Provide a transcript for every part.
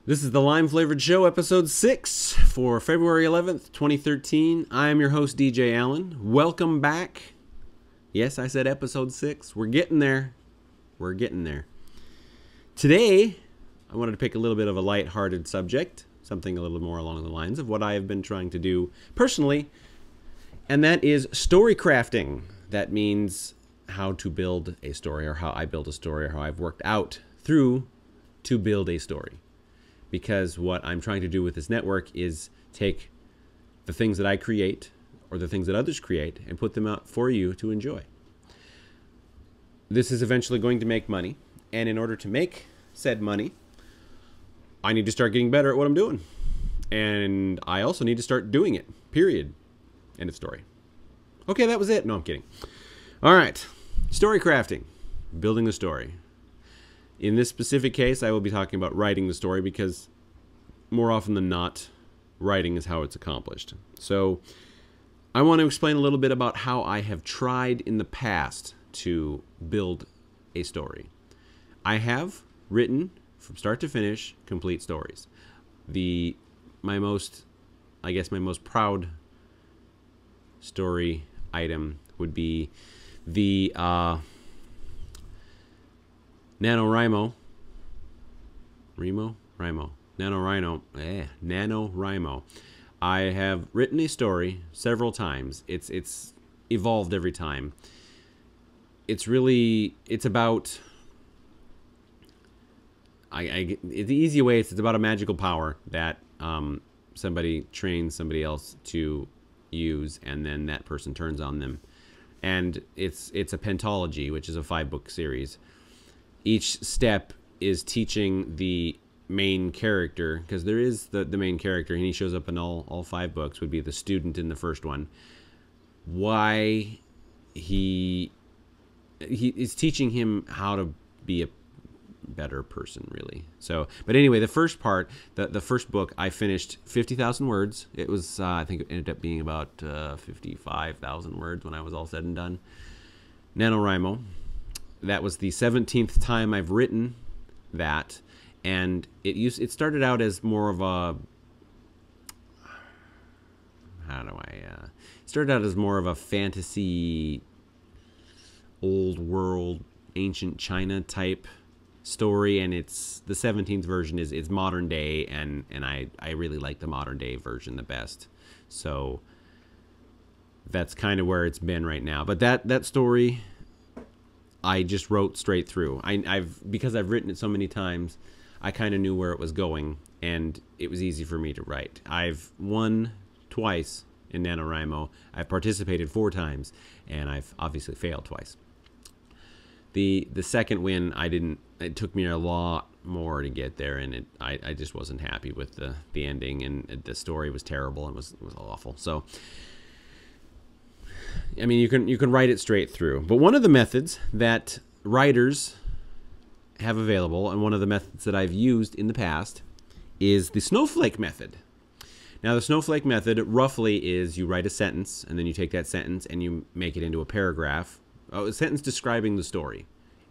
This is the Lime Flavored Show, episode 6 for February 11th, 2013. I am your host, DJ Allen. Welcome back. Yes, I said episode 6. We're getting there. We're getting there. Today, I wanted to pick a little bit of a lighthearted subject, something a little more along the lines of what I have been trying to do personally, and that is story crafting. That means how to build a story, or how I build a story, or how I've worked out through to build a story. Because what I'm trying to do with this network is take the things that I create or the things that others create and put them out for you to enjoy. This is eventually going to make money. And in order to make said money, I need to start getting better at what I'm doing. And I also need to start doing it. Period. End of story. Okay, that was it. No, I'm kidding. All right. Story crafting. Building the story. In this specific case, I will be talking about writing the story because more often than not, writing is how it's accomplished. So I want to explain a little bit about how I have tried in the past to build a story. I have written, from start to finish, complete stories. My most proud story item would be the NaNoWriMo. NaNoWriMo. I have written a story several times. It's evolved every time. It's about the easy way it's about a magical power that somebody trains somebody else to use, and then that person turns on them. And it's a pentology, which is a 5-book series. Each step is teaching the main character, because there is the main character, and he shows up in all 5 books, would be the student in the first one, why he is teaching him how to be a better person, really. So, but anyway, the first part, the first book, I finished 50,000 words. It was, I think it ended up being about 55,000 words when I was all said and done. NaNoWriMo. That was the 17th time I've written that, and it started out as more of a fantasy, old world, ancient China type story, and it's the 17th version is modern day, and I really like the modern day version the best. So that's kind of where it's been right now. But that story, I just wrote straight through. Because I've written it so many times, I kind of knew where it was going, and it was easy for me to write. I've won twice in NaNoWriMo. I've participated 4 times, and I've obviously failed twice. The second win, it took me a lot more to get there, and I just wasn't happy with the ending, and the story was terrible and was awful. So I mean, you can write it straight through. But one of the methods that writers have available, and one of the methods that I've used in the past, is the snowflake method. Now, the snowflake method roughly is you write a sentence, and then you take that sentence and you make it into a paragraph. A sentence describing the story.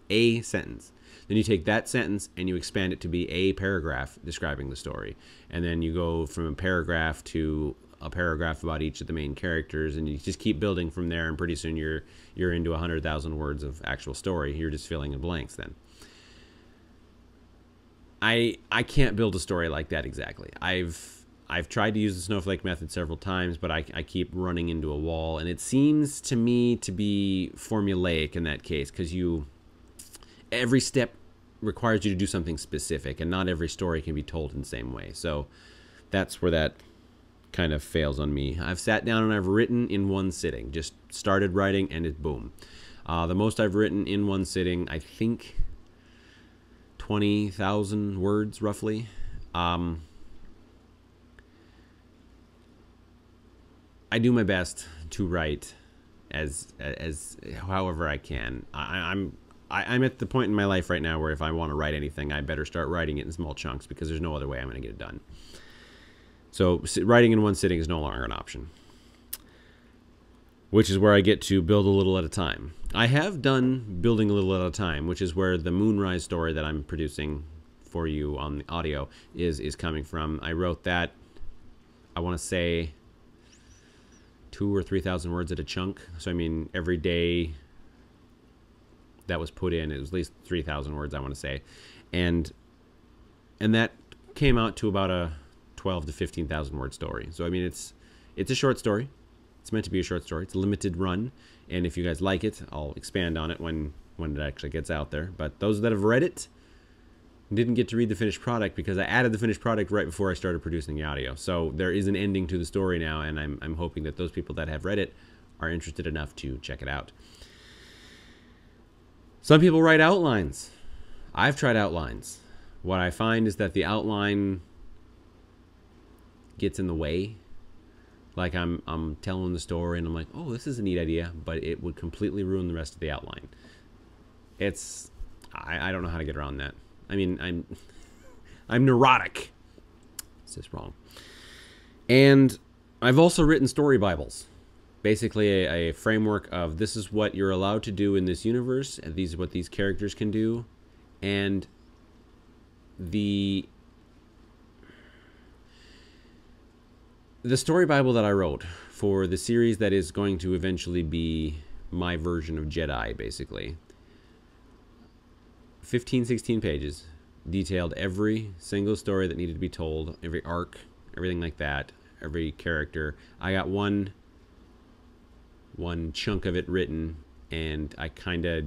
A sentence. Then you take that sentence and you expand it to be a paragraph describing the story. And then you go from a paragraph to a paragraph about each of the main characters, and you just keep building from there, and pretty soon you're into 100,000 words of actual story. You're just filling in blanks then. I can't build a story like that exactly. I've tried to use the snowflake method several times, but I keep running into a wall, and it seems to me to be formulaic in that case, because every step requires you to do something specific, and not every story can be told in the same way. So that's where that kind of fails on me. I've sat down and I've written in one sitting, just started writing, and it boom. The most I've written in one sitting, I think 20,000 words roughly. I I do my best to write as however I can. I'm at the point in my life right now where if I want to write anything, I better start writing it in small chunks because there's no other way I'm going to get it done. So writing in one sitting is no longer an option, which is where I get to build a little at a time. I have done building a little at a time, which is where the Moonrise story that I'm producing for you on the audio is coming from. I wrote that, I want to say, 2,000 or 3,000 words at a chunk. So I mean, every day that was put in, it was at least 3,000 words, I want to say, and that came out to about a 12 to 15,000 word story. So I mean, it's a short story. It's meant to be a short story. It's a limited run, and if you guys like it, I'll expand on it when it actually gets out there. But those that have read it didn't get to read the finished product because I added the finished product right before I started producing the audio. So there is an ending to the story now, and I'm hoping that those people that have read it are interested enough to check it out. Some people write outlines. I've tried outlines. What I find is that the outline gets in the way. Like I'm telling the story and I'm like, oh, this is a neat idea, but it would completely ruin the rest of the outline. I don't know how to get around that. I mean, I'm neurotic. It's just wrong. And I've also written story Bibles. Basically a framework of this is what you're allowed to do in this universe, and these are what these characters can do. And the story Bible that I wrote for the series that is going to eventually be my version of Jedi, basically. 15, 16 pages, detailed every single story that needed to be told, every arc, everything like that, every character. I got one chunk of it written, and I kind of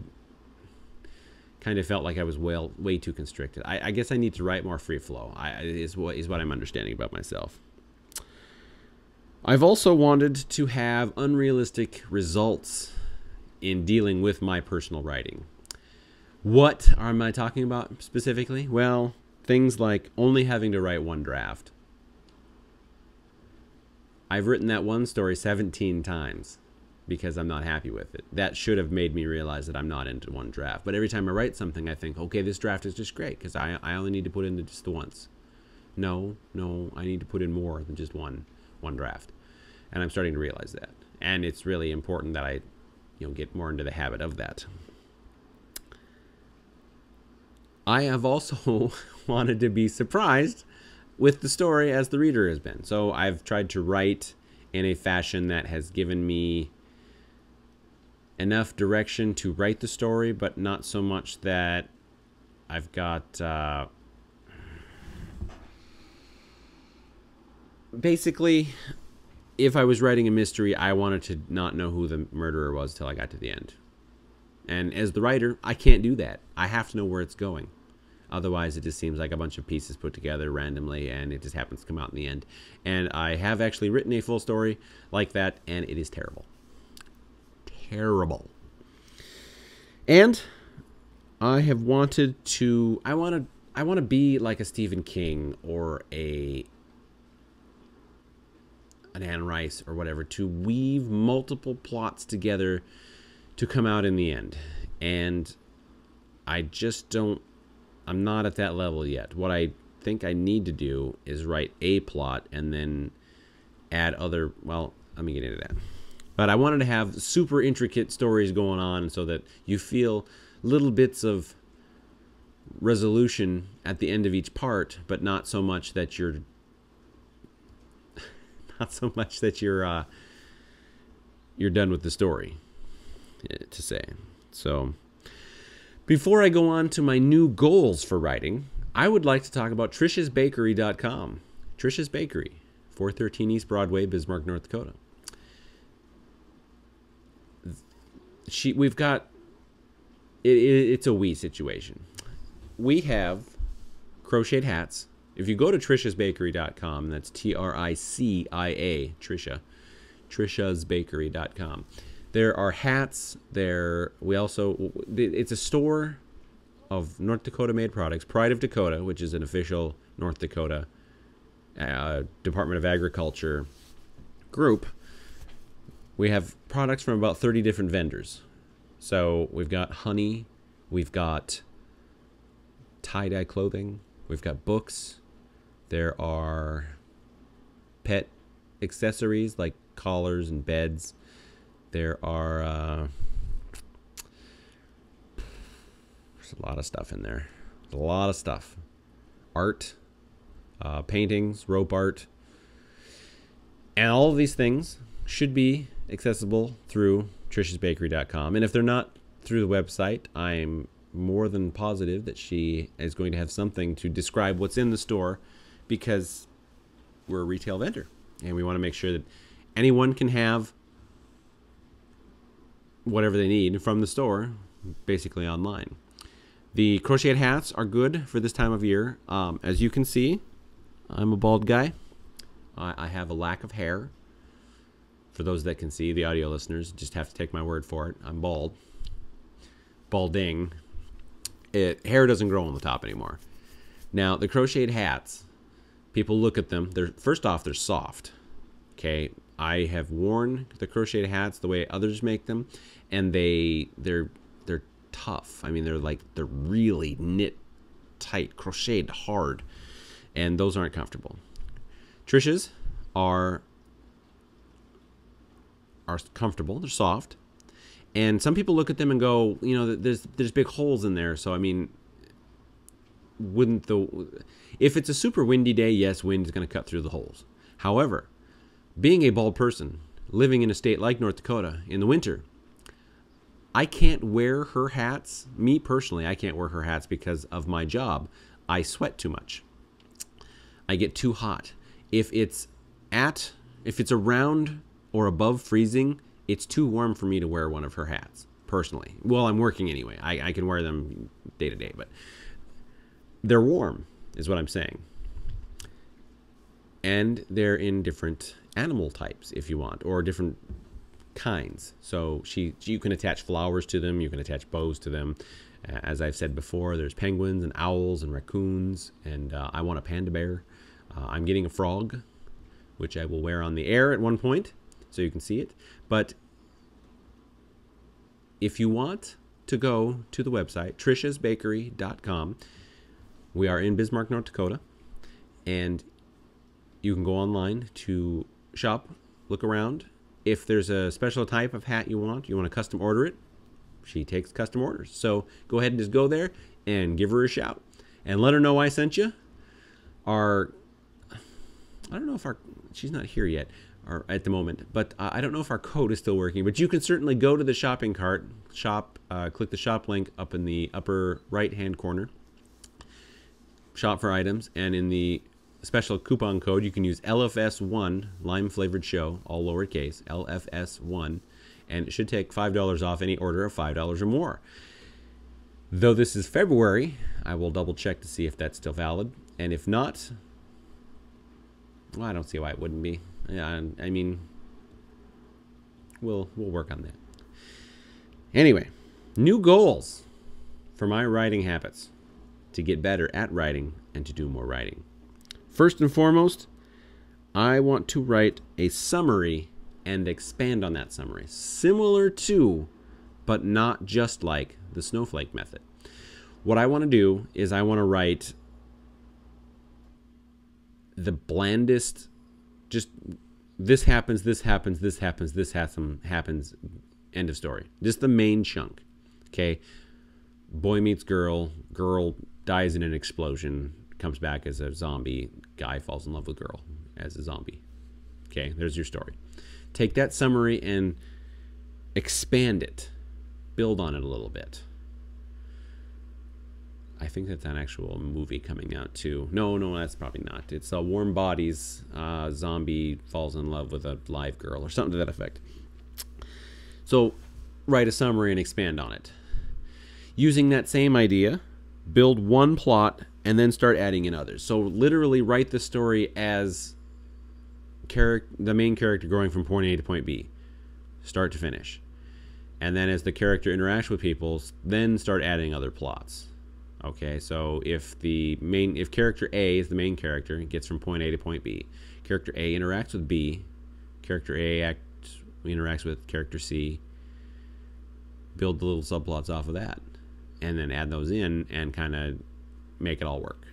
felt like I was way too constricted. I guess I need to write more free flow. Is what I'm understanding about myself. I've also wanted to have unrealistic results in dealing with my personal writing. What am I talking about specifically? Well, things like only having to write one draft. I've written that one story 17 times because I'm not happy with it. That should have made me realize that I'm not into one draft. But every time I write something, I think, okay, this draft is just great because I only need to put in just the once. No, I need to put in more than just one draft. And I'm starting to realize that. And it's really important that I get more into the habit of that. I have also wanted to be surprised with the story as the reader has been. So I've tried to write in a fashion that has given me enough direction to write the story, but not so much that I've got... basically, if I was writing a mystery, I wanted to not know who the murderer was till I got to the end. And as the writer, I can't do that. I have to know where it's going. Otherwise, it just seems like a bunch of pieces put together randomly, and it just happens to come out in the end. And I have actually written a full story like that, and it is terrible. Terrible. And I have wanted to... I want to be like a Stephen King or an Anne Rice or whatever, to weave multiple plots together to come out in the end. And I just don't... I'm not at that level yet. What I think I need to do is write a plot and then add other... Well, let me get into that. But I wanted to have super intricate stories going on so that you feel little bits of resolution at the end of each part, but not so much that you're... you're done with the story, to say. So... before I go on to my new goals for writing, I would like to talk about trishasbakery.com. Trisha's Bakery, 413 East Broadway, Bismarck, North Dakota. We've got... It's a we situation. We have crocheted hats. If you go to trishasbakery.com, that's TRICIA, Trisha, trishasbakery.com. There are hats. It's a store of North Dakota made products. Pride of Dakota, which is an official North Dakota Department of Agriculture group, We have products from about 30 different vendors. So we've got honey, we've got tie-dye clothing, we've got books, there are pet accessories like collars and beds, there are there's a lot of stuff in there. There's a lot of stuff. Art, paintings, rope art, and all of these things should be accessible through trishasbakery.com. And if they're not through the website, I'm more than positive that she is going to have something to describe what's in the store, because we're a retail vendor and we want to make sure that anyone can have whatever they need from the store, basically online. The crocheted hats are good for this time of year. As you can see, I'm a bald guy. I have a lack of hair. For those that can see, the audio listeners just have to take my word for it. I'm bald. Balding. Hair doesn't grow on the top anymore. Now, the crocheted hats, people look at them. First off, they're soft. Okay, I have worn the crocheted hats the way others make them, and they're tough. I mean, they're really knit tight, crocheted hard, and those aren't comfortable. Trish's are comfortable. They're soft, and some people look at them and go, you know, there's big holes in there. So I mean, if it's a super windy day, yes, wind is going to cut through the holes. However, being a bald person living in a state like North Dakota in the winter, I can't wear her hats. Me personally, I can't wear her hats because of my job. I sweat too much. I get too hot. If it's around or above freezing, it's too warm for me to wear one of her hats, personally. Well, I'm working anyway. I can wear them day to day, but they're warm, is what I'm saying. And they're in different animal types, if you want, or different kinds. So you can attach flowers to them, you can attach bows to them. As I've said before, there's penguins and owls and raccoons, and I want a panda bear. I'm getting a frog, which I will wear on the air at one point, so you can see it. But if you want to go to the website, trishasbakery.com, we are in Bismarck, North Dakota, and you can go online to shop, look around. If there's a special type of hat you want to custom order it, she takes custom orders. So go ahead and just go there and give her a shout and let her know I sent you. I don't know if she's not here yet or at the moment, but I don't know if our code is still working, but you can certainly go to the shopping cart, click the shop link up in the upper right-hand corner, shop for items, and in the special coupon code, you can use LFS1, Lime Flavored Show, all lowercase, LFS1, and it should take $5 off any order of $5 or more. Though this is February, I will double check to see if that's still valid, and if not, well, I don't see why it wouldn't be. Yeah, I mean, we'll work on that. Anyway, new goals for my writing habits to get better at writing and to do more writing. First and foremost, I want to write a summary and expand on that summary, similar to, but not just like, the snowflake method. What I want to do is I want to write the blandest, just this happens, this happens, this happens, this happens, end of story. Just the main chunk, okay? Boy meets girl, girl dies in an explosion, comes back as a zombie, guy falls in love with girl as a zombie. Okay, there's your story. Take that summary and expand it. Build on it a little bit. I think that's an actual movie coming out too. No, that's probably not. It's Warm Bodies, zombie falls in love with a live girl or something to that effect. So write a summary and expand on it. Using that same idea, build one plot and then start adding in others. So literally write the story as the main character going from point A to point B, start to finish. And then as the character interacts with people, then start adding other plots. Okay, so if character A is the main character, it gets from point A to point B. Character A interacts with B. Character A interacts with character C, build the little subplots off of that, and then add those in and kind of make it all work.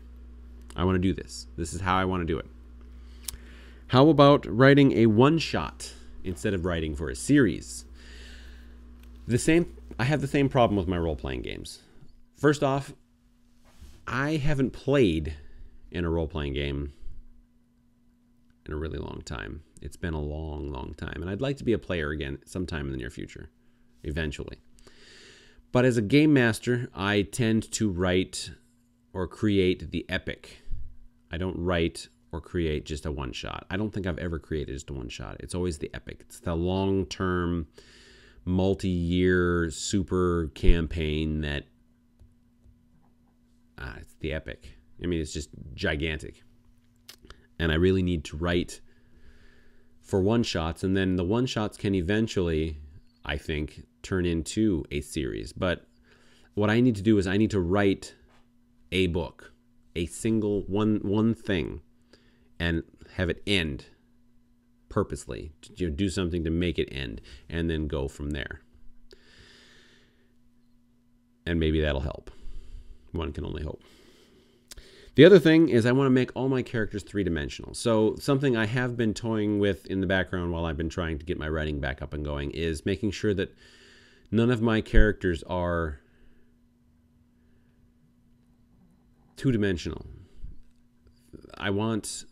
I want to do this. This is how I want to do it. How about writing a one-shot instead of writing for a series? I have the same problem with my role-playing games. First off, I haven't played in a role-playing game in a really long time. It's been a long, long time. And I'd like to be a player again sometime in the near future, eventually. But as a game master, I tend to write or create the epic. I don't write or create just a one-shot. I don't think I've ever created just a one-shot. It's always the epic. It's the long-term, multi-year super campaign that it's the epic. I mean, it's just gigantic. And I really need to write for one-shots, and then the one-shots can eventually, I think, turn into a series. But what I need to do is I need to write a book, a single one thing, and have it end purposely. Do something to make it end, and then go from there. And maybe that'll help. One can only hope. The other thing is I want to make all my characters three-dimensional. So something I have been toying with in the background while I've been trying to get my writing back up and going is making sure that none of my characters are two-dimensional. I want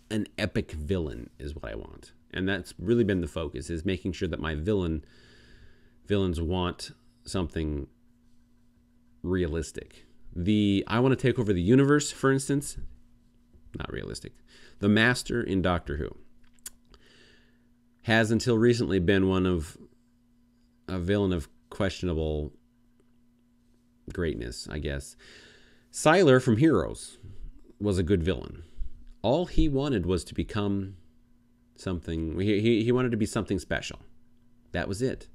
an epic villain is what I want. And that's really been the focus, is making sure that my villains want something realistic. I want to take over the universe, for instance. Not realistic. The Master in Doctor Who has until recently been a villain of questionable greatness, I guess. Sylar from Heroes was a good villain. All he wanted was to become something. He wanted to be something special. That was it.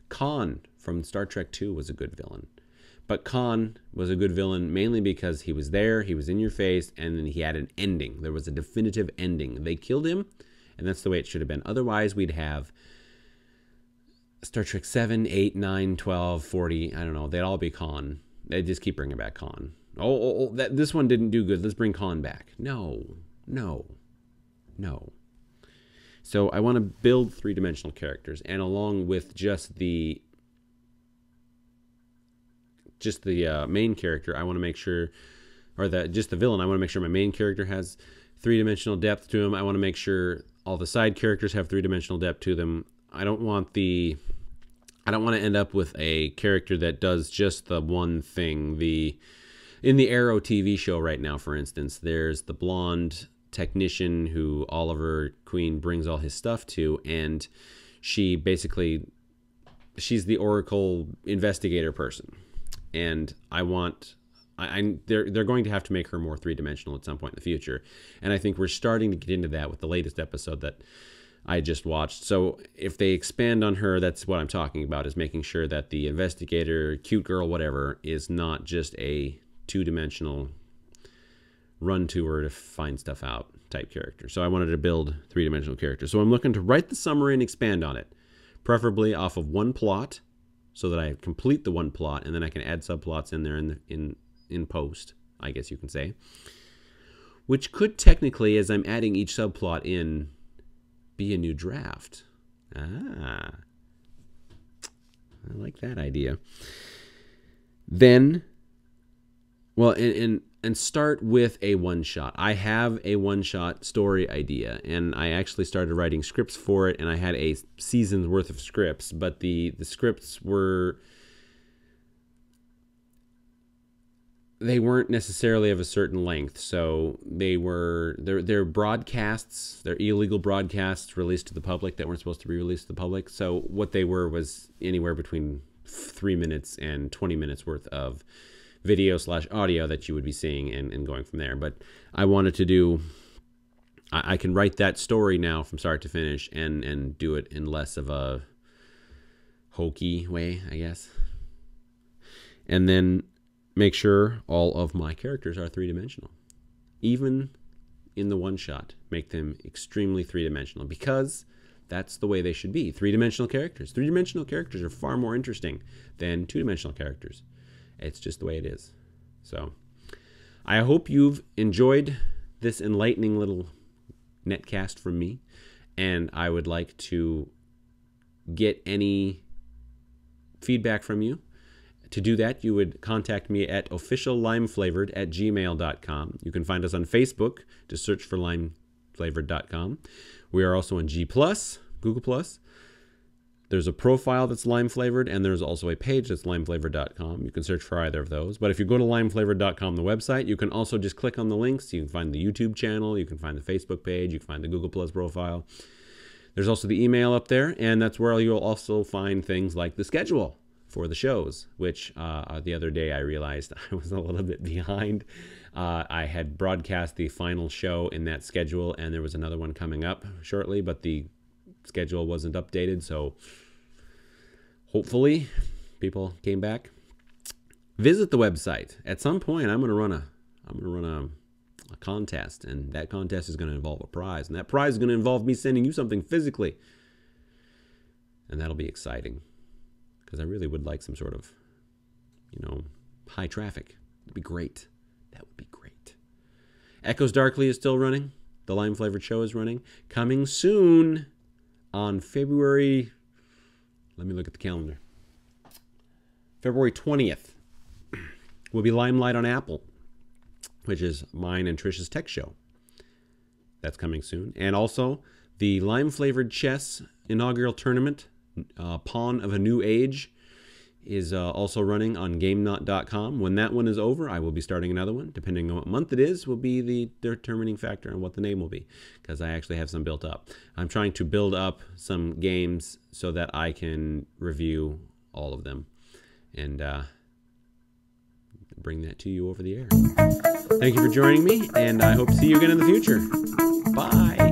Khan from Star Trek II was a good villain. But Khan was a good villain mainly because he was there, he was in your face, and then he had an ending. There was a definitive ending. They killed him, and that's the way it should have been. Otherwise, we'd have Star Trek 7, 8, 9, 12, 40, I don't know. They'd all be Khan. They'd just keep bringing back Khan. This one didn't do good. Let's bring Khan back. No. So I want to build three-dimensional characters, and along with just the main character, I want to make sure, or just the villain, I want to make sure my main character has three-dimensional depth to him. I want to make sure all the side characters have three-dimensional depth to them. I don't want to end up with a character that does just the one thing. In the Arrow TV show right now, for instance, there's the blonde technician who Oliver Queen brings all his stuff to, and she's the Oracle investigator person. And they're going to have to make her more three-dimensional at some point in the future. And I think we're starting to get into that with the latest episode that I just watched. So if they expand on her, that's what I'm talking about, is making sure that the investigator, cute girl, whatever, is not just a two-dimensional run to her to find stuff out type character. So I wanted to build three-dimensional characters. So I'm looking to write the summary and expand on it, preferably off of one plot, so that I complete the one plot, and then I can add subplots in there in post, I guess you can say. Which could technically, as I'm adding each subplot in, be a new draft. I like that idea. Then, well, and start with a one-shot. I have a one-shot story idea, and I actually started writing scripts for it, and I had a season's worth of scripts, but the scripts they weren't necessarily of a certain length, so they're broadcasts, they're illegal broadcasts released to the public that weren't supposed to be released to the public. So what they were was anywhere between 3 minutes and 20 minutes worth of video/audio that you would be seeing and going from there. But I wanted to do, I can write that story now from start to finish and do it in less of a hokey way, I guess. And then make sure all of my characters are three-dimensional. Even in the one shot, make them extremely three-dimensional, because That's the way they should be. Three-dimensional characters. Three-dimensional characters are far more interesting than two-dimensional characters. It's just the way it is. So I hope you've enjoyed this enlightening little netcast from me, and I would like to get any feedback from you. To do that, you would contact me at officiallimeflavored@gmail.com. You can find us on Facebook. Just search for limeflavored.com. We are also on G+, Google+. There's a profile that's lime-flavored, and there's also a page that's limeflavored.com. You can search for either of those. But if you go to limeflavored.com, the website, you can also just click on the links. You can find the YouTube channel. You can find the Facebook page. You can find the Google+ profile. There's also the email up there, and that's where you'll also find things like the schedule for the shows, which the other day I realized I was a little bit behind. I had broadcast the final show in that schedule, and there was another one coming up shortly, but the schedule wasn't updated, so hopefully people came back. Visit the website. At some point, I'm going to run a contest, and that contest is going to involve a prize, and that prize is going to involve me sending you something physically, and that'll be exciting. Because I really would like some sort of, high traffic. That'd be great. That would be great. Echoes Darkly is still running. The Lime Flavored Show is running. Coming soon on February, let me look at the calendar. February 20th will be Limelight on Apple, which is mine and Trish's tech show. That's coming soon. And also the Lime Flavored Chess inaugural tournament, Pawn of a New Age, is also running on GameNot.com. When that one is over, I will be starting another one. Depending on what month it is, will be the determining factor on what the name will be, because I actually have some built up. I'm trying to build up some games so that I can review all of them and bring that to you over the air. Thank you for joining me, and I hope to see you again in the future. Bye.